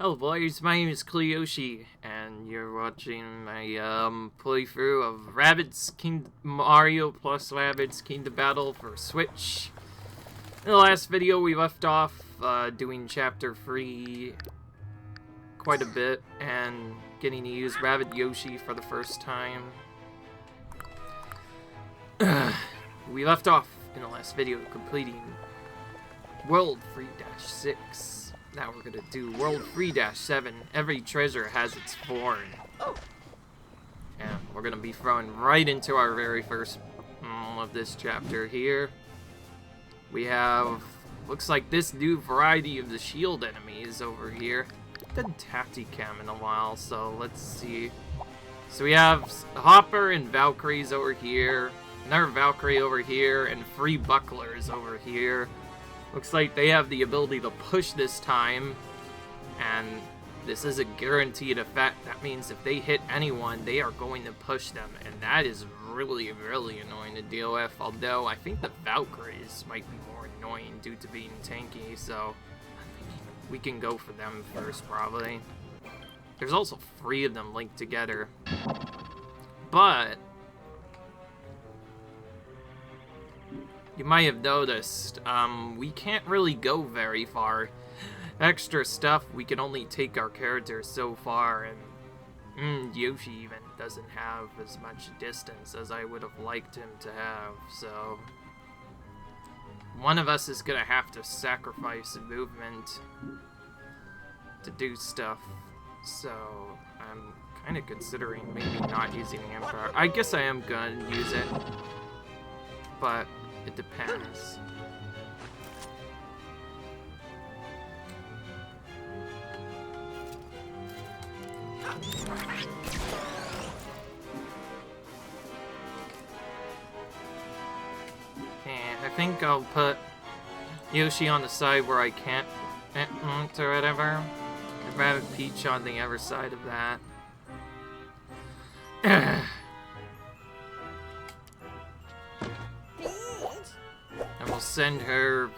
Hello boys, my name is Cleoshi, and you're watching my playthrough of Rabbids Mario plus Rabbids Kingdom Battle for Switch. In the last video we left off doing Chapter 3 quite a bit, and getting to use Rabbid Yoshi for the first time. We left off in the last video completing World 3-6. Now we're gonna do World 3-7. Every treasure has its form. And we're gonna be throwing right into our very first of this chapter here. We have, looks like this new variety of the shield enemies over here. Didn't Tacti Cam in a while, so let's see. So we have Hopper and Valkyries over here, another Valkyrie over here, and 3 bucklers over here. Looks like they have the ability to push this time, and this is a guaranteed effect. That means if they hit anyone, they are going to push them, and that is really, really annoying to deal with, although I think the Valkyries might be more annoying due to being tanky, so we can go for them first, probably. There's also 3 of them linked together, but you might have noticed, we can't really go very far. Extra stuff, we can only take our character so far, and Yoshi even doesn't have as much distance as I would have liked him to have, so one of us is gonna have to sacrifice movement to do stuff, so I'm kind of considering maybe not using the Emperor. I guess I am gonna use it, but it depends. And I think I'll put Yoshi on the side where I can't or whatever. And Rabbid Peach on the other side of that. And we'll send her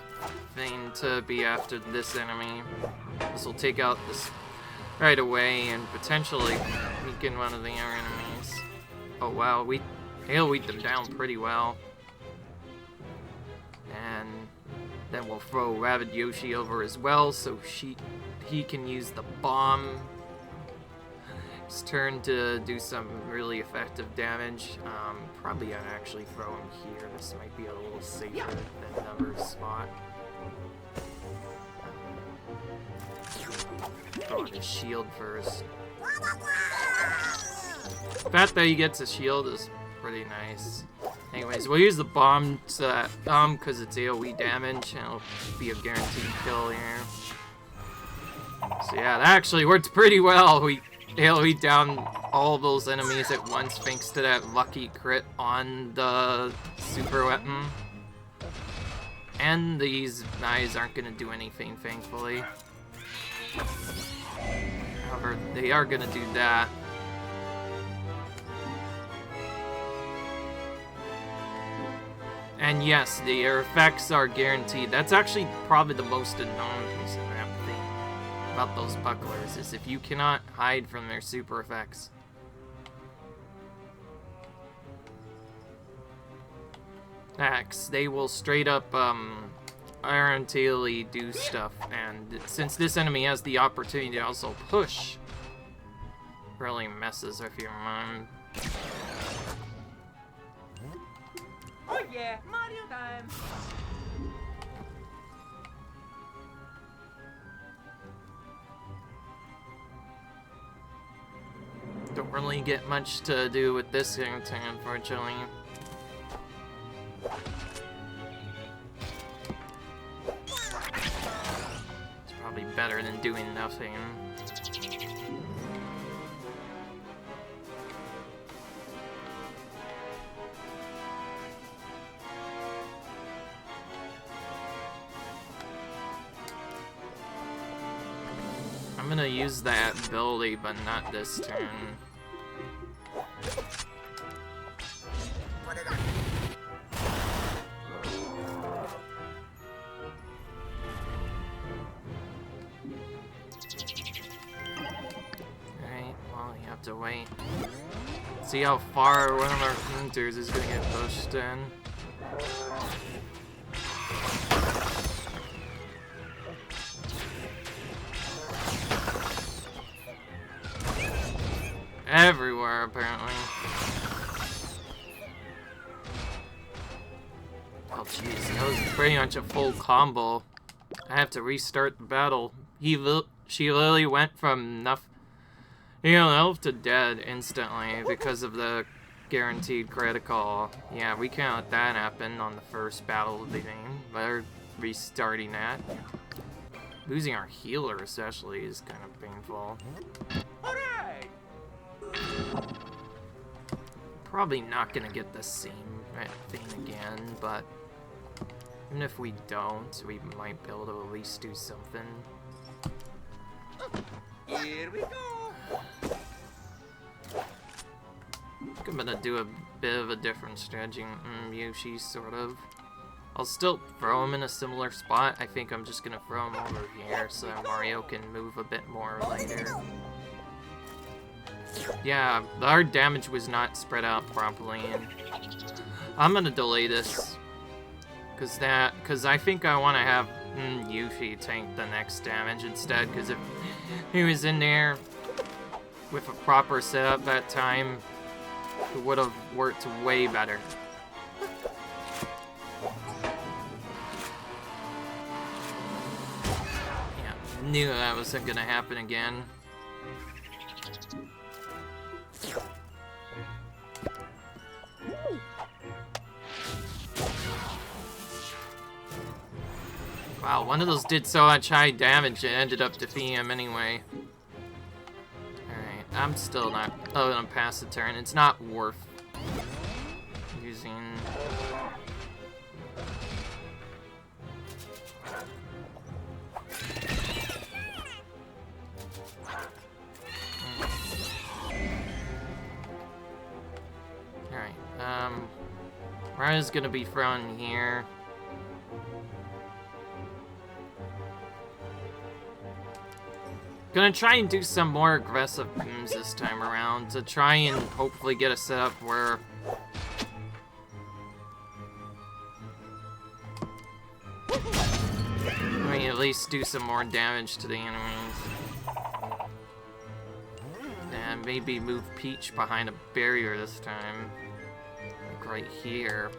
thing to be after this enemy. This will take out this right away and potentially weaken one of the other enemies. Oh wow, he'll weak them down pretty well. And then we'll throw Rabbid Yoshi over as well, so he can use the bomb. His turn to do some really effective damage. Probably I'd actually throw him here. This might be a little safer than another spot. Throw on his shield first. The fact that he gets a shield is pretty nice. Anyways, we'll use the bomb to because it's AoE damage, and it'll be a guaranteed kill here. So yeah, that actually worked pretty well. We AoE down all those enemies at once thanks to that lucky crit on the super weapon. And these guys aren't gonna do anything, thankfully. However, they are gonna do that. And yes, their effects are guaranteed. That's actually probably the most annoying piece of that thing about those bucklers, is if you cannot hide from their super effects. Next, they will straight up guaranteedly do stuff, and since this enemy has the opportunity to also push, really messes with your mind. Oh yeah, Mario time! Don't really get much to do with this thing, unfortunately. It's probably better than doing nothing. I'm gonna use that ability, but not this turn. to wait. See how far one of our hunters is gonna get pushed in. Everywhere, apparently. Oh, jeez, that was pretty much a full combo. I have to restart the battle. She literally went from elf to dead instantly because of the guaranteed critical. Yeah, we can't let that happen on the first battle of the game. We're restarting that. Losing our healer especially is kind of painful. Hooray! Probably not gonna get the same thing again, but even if we don't, we might be able to at least do something. Here we go! I'm gonna do a bit of a different strategy. Yoshi, sort of. I'll still throw him in a similar spot. I think I'm just gonna throw him over here so that Mario can move a bit more later. Yeah, our damage was not spread out properly, and I'm gonna delay this. Cause I think I wanna have Yuffie tank the next damage instead, cause if he was in there with a proper setup that time, it would have worked way better. Yeah, knew that wasn't gonna happen again. Wow, one of those did so much high damage it ended up defeating him anyway. Alright, I'm still not gonna pass the turn. It's not worth using. Alright, Raya's gonna be thrown here. Gonna try and do some more aggressive moves this time around to try and hopefully get a setup where we can at least do some more damage to the enemies. And maybe move Peach behind a barrier this time. Like right here.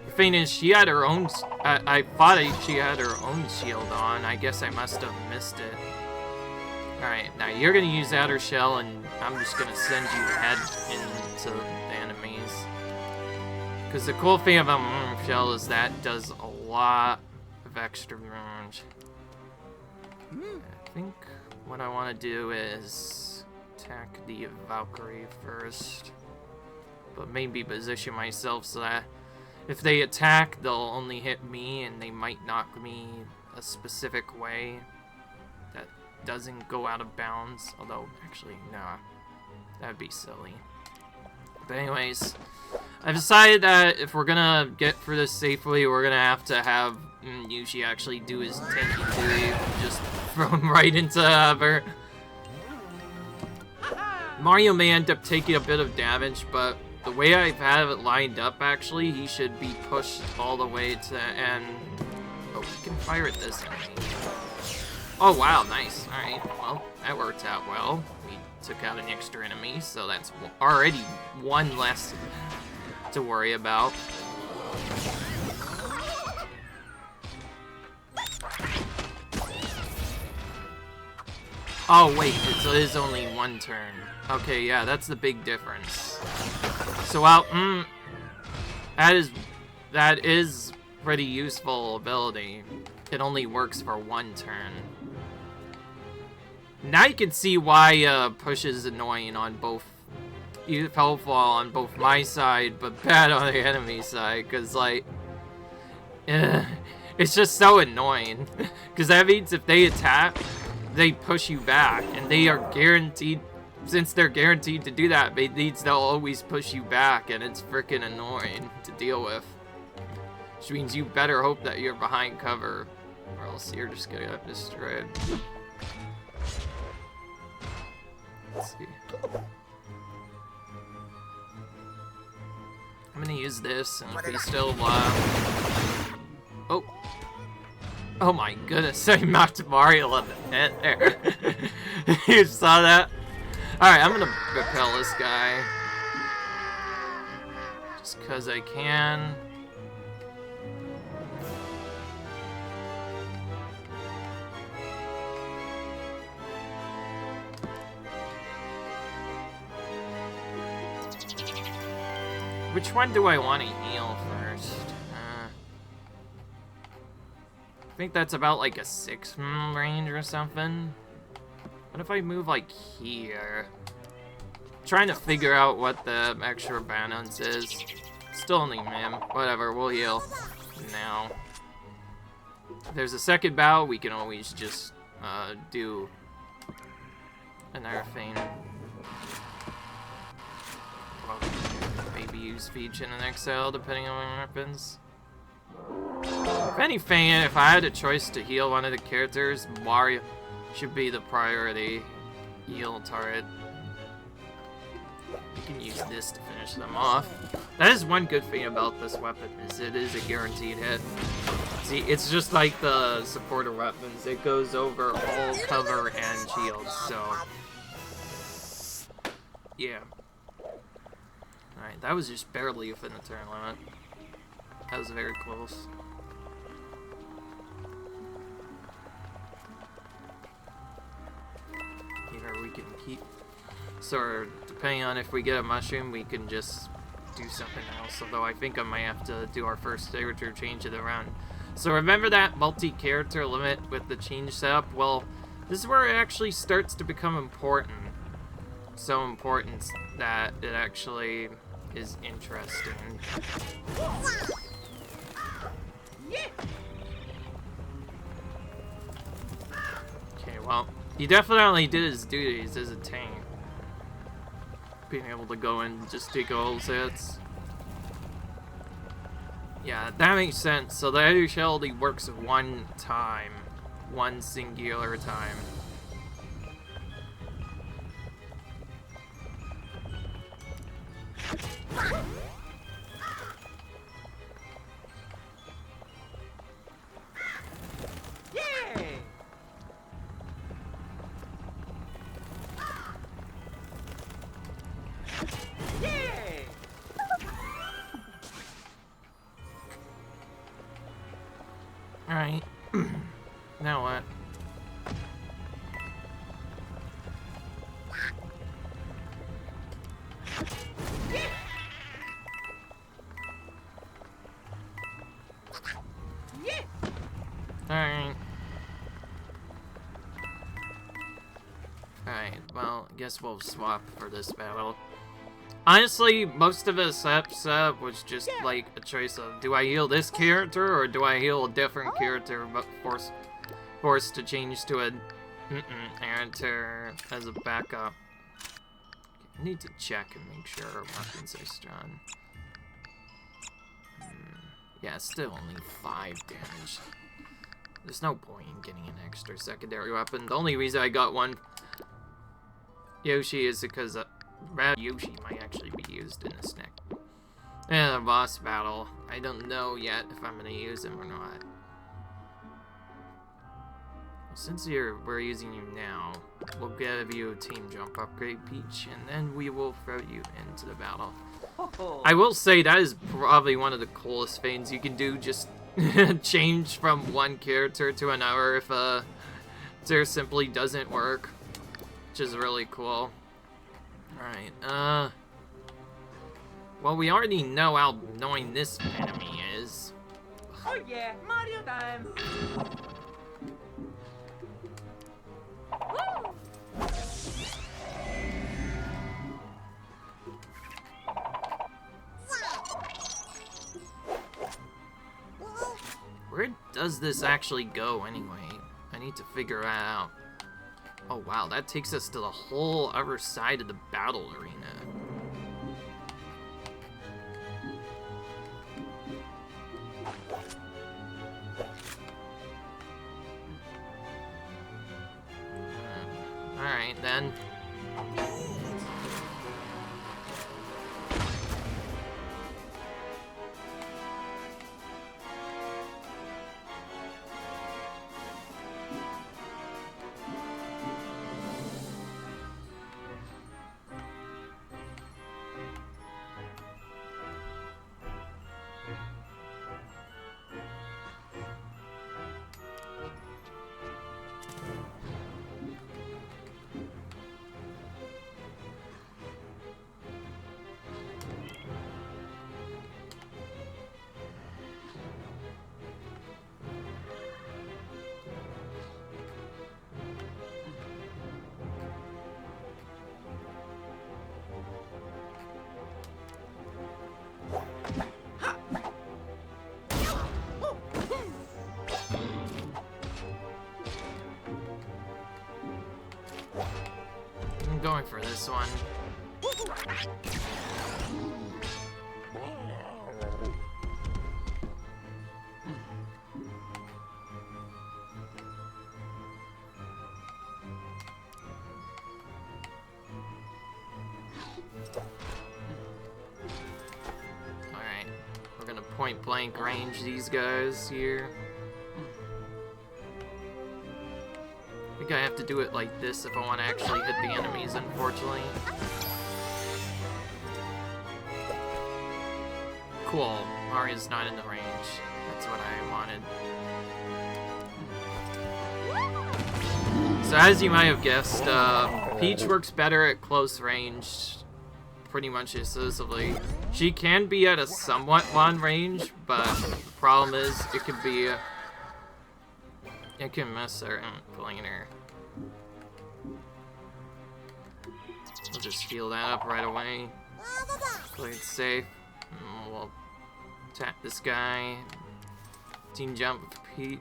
The thing is, she had her own. I thought she had her own shield on. I guess I must have missed it. Alright, now you're gonna use Outer Shell, and I'm just gonna send you head into the enemies. Because the cool thing about Shell is that does a lot of extra range. I think what I want to do is attack the Valkyrie first. But maybe position myself so that if they attack, they'll only hit me, and they might knock me a specific way that doesn't go out of bounds. Although, actually, nah. That'd be silly. But anyways, I've decided that if we're gonna get through this safely, we're gonna have to have Yushi actually do his tanky duty and just throw him right into her. Mario may end up taking a bit of damage, but the way I have it lined up, actually, he should be pushed all the way to the end. Oh, we can fire at this enemy. Oh, wow, nice. Alright, well, that worked out well. We took out an extra enemy, so that's already one less to worry about. Oh, wait, it is only one turn. Okay, yeah, that's the big difference. So, well, that is pretty useful ability. It only works for one turn. Now you can see why push is annoying on both. Helpful on both my side, but bad on the enemy side, because, like, it's just so annoying. Because that means if they attack, they push you back, and they are guaranteed. Since they're guaranteed to do that, it means they'll always push you back, and it's freaking annoying to deal with. Which means you better hope that you're behind cover, or else you're just gonna get destroyed. Let's see. I'm gonna use this, and if he's still alive... Oh! Oh my goodness, I knocked Mario on the head there. You saw that? Alright, I'm gonna repel this guy. Just because I can. Which one do I want to heal first? I think that's about like a 6 range or something. What if I move like here? Trying to figure out what the extra balance is. Still only man. Whatever, we'll heal now. If there's a second bow, we can always just do another thing. Maybe use Speech in an XL depending on what happens. If anything, if I had a choice to heal one of the characters, Mario should be the priority heal turret. You can use this to finish them off. That is one good thing about this weapon, is it is a guaranteed hit. See, it's just like the supporter weapons. It goes over all cover and shields, so... yeah. Alright, that was just barely within the turn limit. That was very close. Here we can keep... so, depending on if we get a mushroom, we can just do something else. Although I think I might have to do our first character change of the round. So remember that multi-character limit with the change setup? Well, this is where it actually starts to become important. So important that it actually is interesting. Okay, well, he definitely did his duties as a tank. Being able to go in and just take all his hits. Yeah, that makes sense. So the other shell only works one time. One singular time. Yay! Yay! Alright. Now what? Alright. Alright, well, I guess we'll swap for this battle. Honestly, most of the setup was just like a choice of, do I heal this character or do I heal a different character but forced to change to a character as a backup. Okay, I need to check and make sure our weapons are strong. Yeah, still only 5 damage. There's no point in getting an extra secondary weapon. The only reason I got one Yoshi is because Yoshi might actually be used in this neck. And the boss battle, I don't know yet if I'm gonna use him or not. Well, since we're using you now, we'll give you a team jump upgrade, Peach, and then we will throw you into the battle. I will say that is probably one of the coolest things you can do, just change from one character to another if there simply doesn't work, which is really cool. Alright, well, we already know how annoying this enemy is. Oh yeah, Mario time! Where does this actually go anyway? I need to figure that out. Oh wow, that takes us to the whole other side of the battle arena. Alright then. I'm going for this one. Alright, we're gonna point blank range these guys here. I think I have to do it like this if I want to actually hit the enemies, unfortunately. Cool. Mario's not in the range. That's what I wanted. So as you might have guessed, Peach works better at close range, pretty much exclusively. She can be at a somewhat long range, but the problem is it could be... it can miss her and pulling her. We'll just heal that up right away. Play it safe. And we'll attack this guy. Team jump with Peach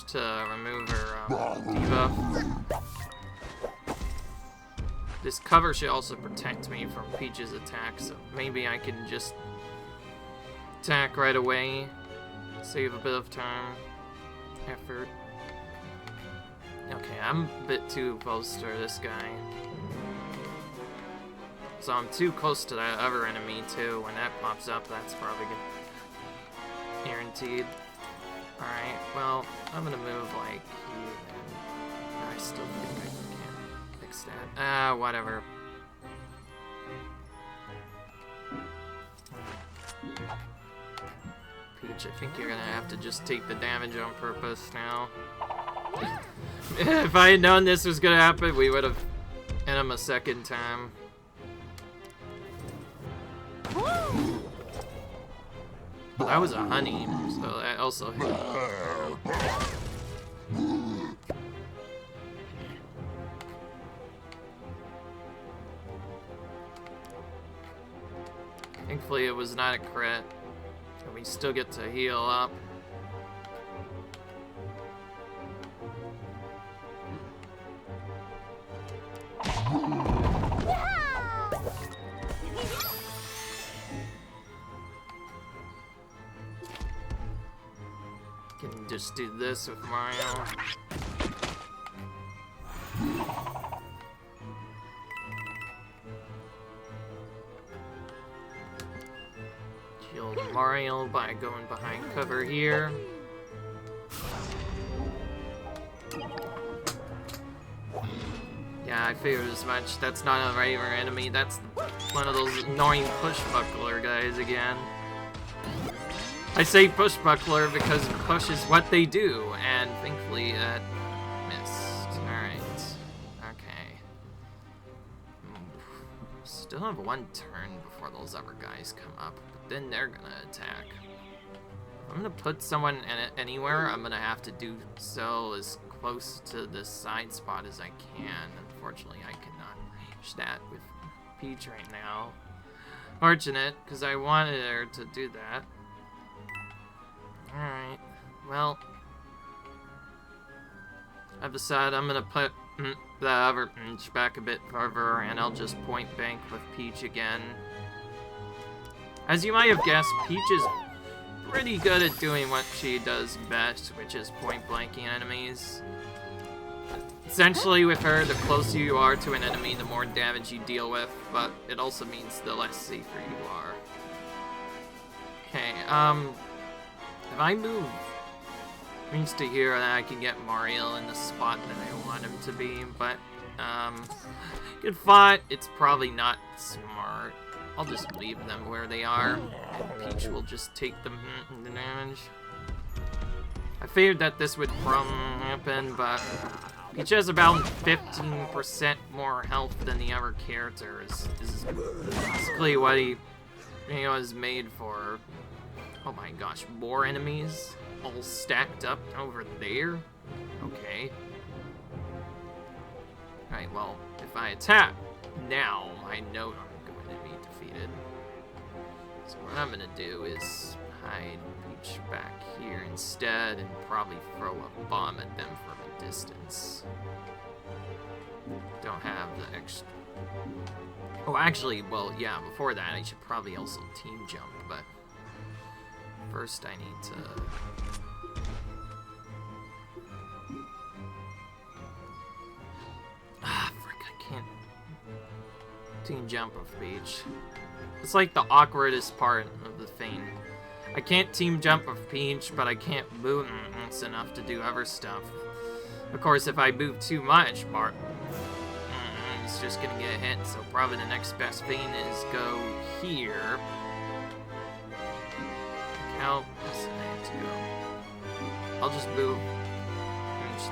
to remove her debuff. This cover should also protect me from Peach's attack, so maybe I can just attack right away. Save a bit of time. Effort. Okay, I'm a bit too close to this guy. So I'm too close to that other enemy too. When that pops up, that's probably good. Guaranteed. Alright, well, I'm gonna move like here then. I still think I can't fix that. Whatever. Peach, I think you're gonna have to just take the damage on purpose now. If I had known this was gonna happen, we would have hit him a second time. Well, that was a honey, so that also hit. Thankfully, it was not a crit. And we still get to heal up. Can just do this with Mario. Shield Mario by going behind cover here. Yeah, I figured as much. That's not a regular enemy. That's one of those annoying push-buckler guys again. I say push-buckler because push is what they do, and thankfully that missed. Alright. Okay. Still have one turn before those other guys come up, but then they're gonna attack. If I'm gonna put someone in it anywhere, I'm gonna have to do so as close to this side spot as I can. Unfortunately, I cannot reach that with Peach right now. Fortunate, because I wanted her to do that. Alright, well, I've decided I'm gonna put the other inch back a bit further, and I'll just point blank with Peach again. As you might have guessed, Peach is pretty good at doing what she does best, which is point blanking enemies. Essentially, with her, the closer you are to an enemy, the more damage you deal with, but it also means the less safer you are. Okay, if I move Reach to here, then I can get Mario in the spot that I want him to be, but, good thought. It's probably not smart. I'll just leave them where they are, and Peach will just take the damage. I figured that this would probably happen, but Peach has about 15% more health than the other characters. This is basically what he is made for. Oh my gosh, more enemies all stacked up over there? Okay. Alright, well, if I attack now, I know I'm going to be defeated. So what I'm going to do is hide Peach back here instead and probably throw a bomb at them from a distance. Don't have the extra... Oh, actually, well, yeah, before that, I should probably also team jump, but first I need to... Frick, I can't team jump with Peach. It's like the awkwardest part of the thing. I can't team jump with Peach, but I can't move enough to do other stuff. Of course, if I move too much, it's just gonna get hit, so probably the next best thing is go here. How does I have to go? I'll just move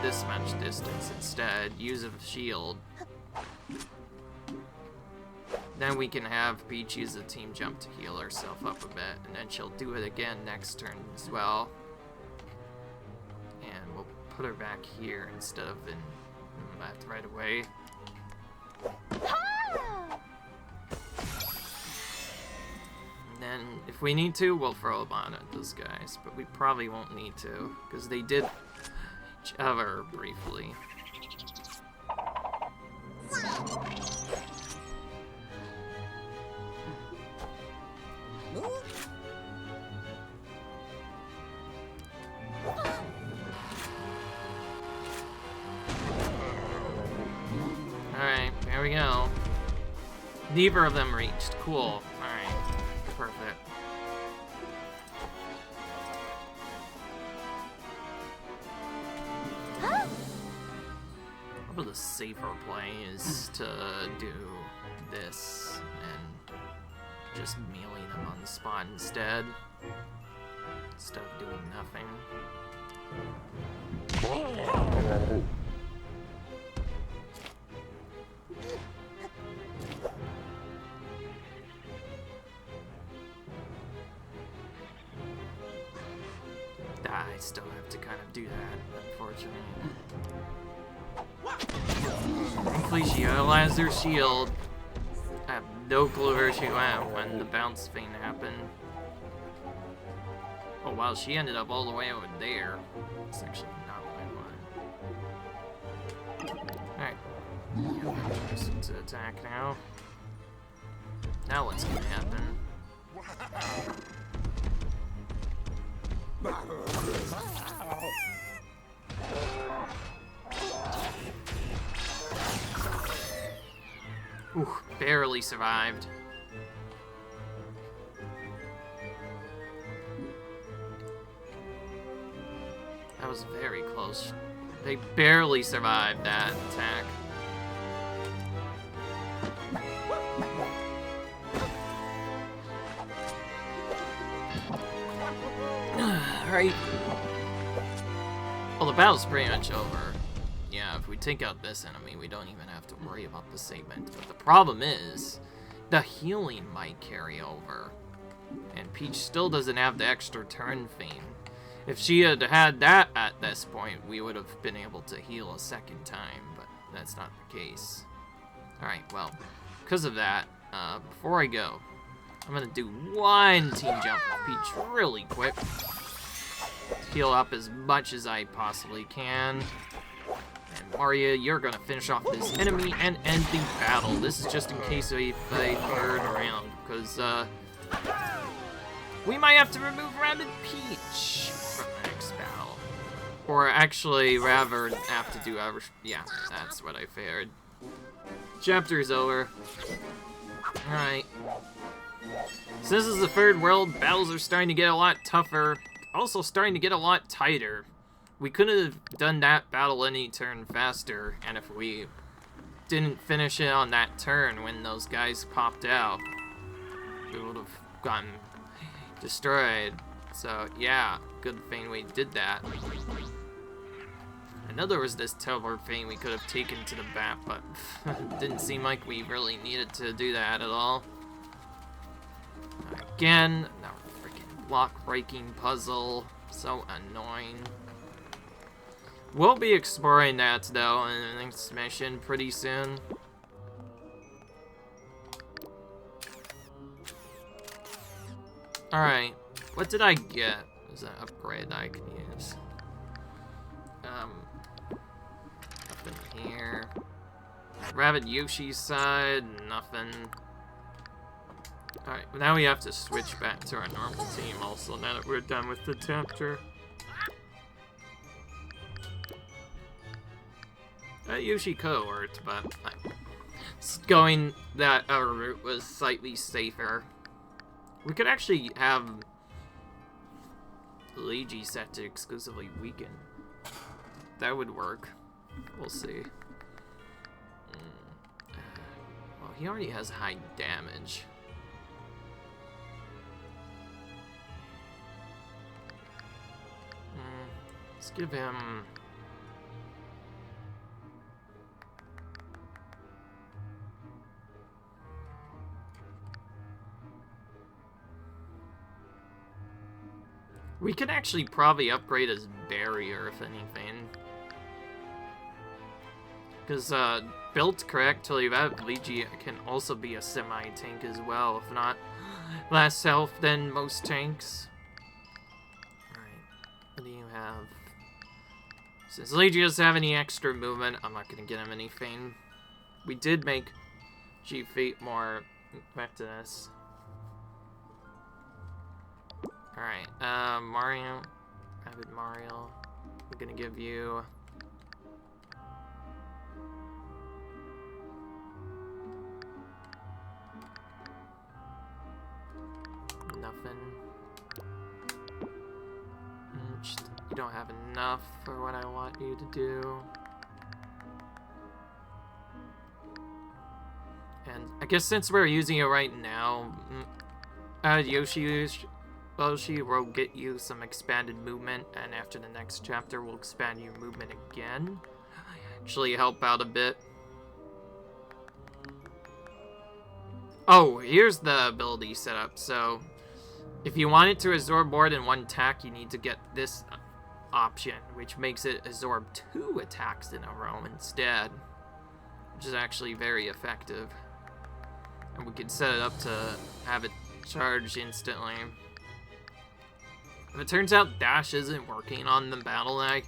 this much distance instead, use a shield. Then we can have Peach use a team jump to heal herself up a bit, and then she'll do it again next turn as well. And we'll put her back here instead of in left right away. And then, if we need to, we'll throw a bomb at those guys, but we probably won't need to, because they did each other briefly. Alright, there we go. Neither of them reached. Cool. Alright. Perfect. Probably the safer play is to do this and just melee them on the spot instead of doing nothing. I still have to kind of do that, unfortunately. Thankfully, she utilized her shield. I have no clue where she went when the bounce thing happened. Oh wow, she ended up all the way over there. It's actually not what I wanted. Alright. Person to attack now. Now what's gonna happen? Ooh, barely survived. That was very close. They barely survived that attack. Alright. Well, the battle's pretty much over. Yeah, if we take out this enemy, we don't even have to worry about the segment. But the problem is, the healing might carry over. And Peach still doesn't have the extra turn thing. If she had had that at this point, we would have been able to heal a second time, but that's not the case. Alright, well, because of that, before I go, I'm gonna do one team jump with Peach really quick. Heal up as much as I possibly can. And Mario, you're gonna finish off this enemy and end the battle. This is just in case I third round, because we might have to remove Rabbid Peach from the next battle. Or actually, rather have to do our... Yeah, that's what I figured. Chapter's over. Alright. So this is the third world. Battles are starting to get a lot tougher. Also starting to get a lot tighter. We could have done that battle any turn faster, and if we didn't finish it on that turn when those guys popped out, we would have gotten destroyed. So yeah, good thing we did that. I know there was this teleport thing we could have taken to the back, but it didn't seem like we really needed to do that at all. Again, another freaking block-breaking puzzle. So annoying. We'll be exploring that, though, in the next mission pretty soon. Alright, what did I get as an upgrade I can use? Nothing here. Rabbit Yoshi's side, nothing. Alright, now we have to switch back to our normal team also, now that we're done with the chapter. Yoshi could have worked, but going that other route was slightly safer. We could actually have Luigi set to exclusively weaken. That would work. We'll see. Well, he already has high damage. Let's give him... We can actually probably upgrade his barrier, if anything. Because, built correctly, that Luigi can also be a semi-tank as well, if not less health than most tanks. Alright, what do you have? Since Luigi doesn't have any extra movement, I'm not going to get him anything. We did make G-Fate more effectiveness. Alright, Mario, Rabbid Mario, we're gonna give you... Nothing. You don't have enough for what I want you to do. And I guess since we're using it right now, Yoshi will get you some expanded movement, and after the next chapter, we'll expand your movement again. Actually help out a bit. Oh, here's the ability setup. So, if you want it to absorb more than one attack, you need to get this option, which makes it absorb 2 attacks in a row instead, which is actually very effective. And we can set it up to have it charge instantly. If it turns out dash isn't working on the battle that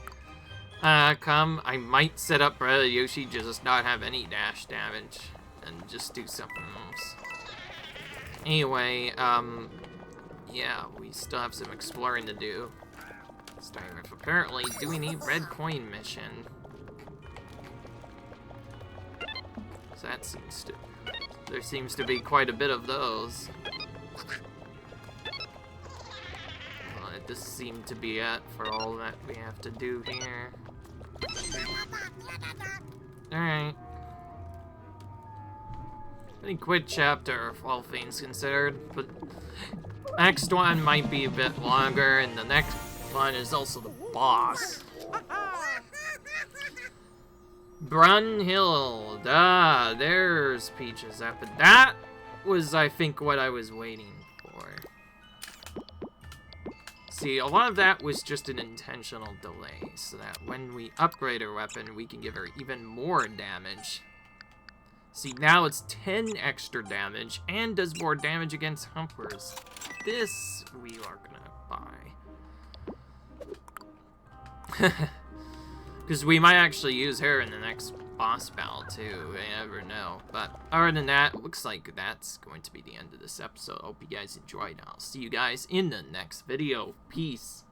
I might set up Brother Yoshi to just not have any dash damage and just do something else. Anyway, yeah, we still have some exploring to do. Starting with apparently doing a red coin mission. So that seems to... There seems to be quite a bit of those. This seemed to be it for all that we have to do here. Alright. Pretty quick chapter, all things considered, but next one might be a bit longer, and the next one is also the boss. Brunhild. Ah, there's Peach's epic. That was, I think, what I was waiting for. See, a lot of that was just an intentional delay, so that when we upgrade her weapon, we can give her even more damage. See, now it's 10 extra damage, and does more damage against Humpers. This we are gonna buy. Because we might actually use her in the next boss battle, too. You never know. But other than that, it looks like that's going to be the end of this episode. Hope you guys enjoyed. I'll see you guys in the next video. Peace.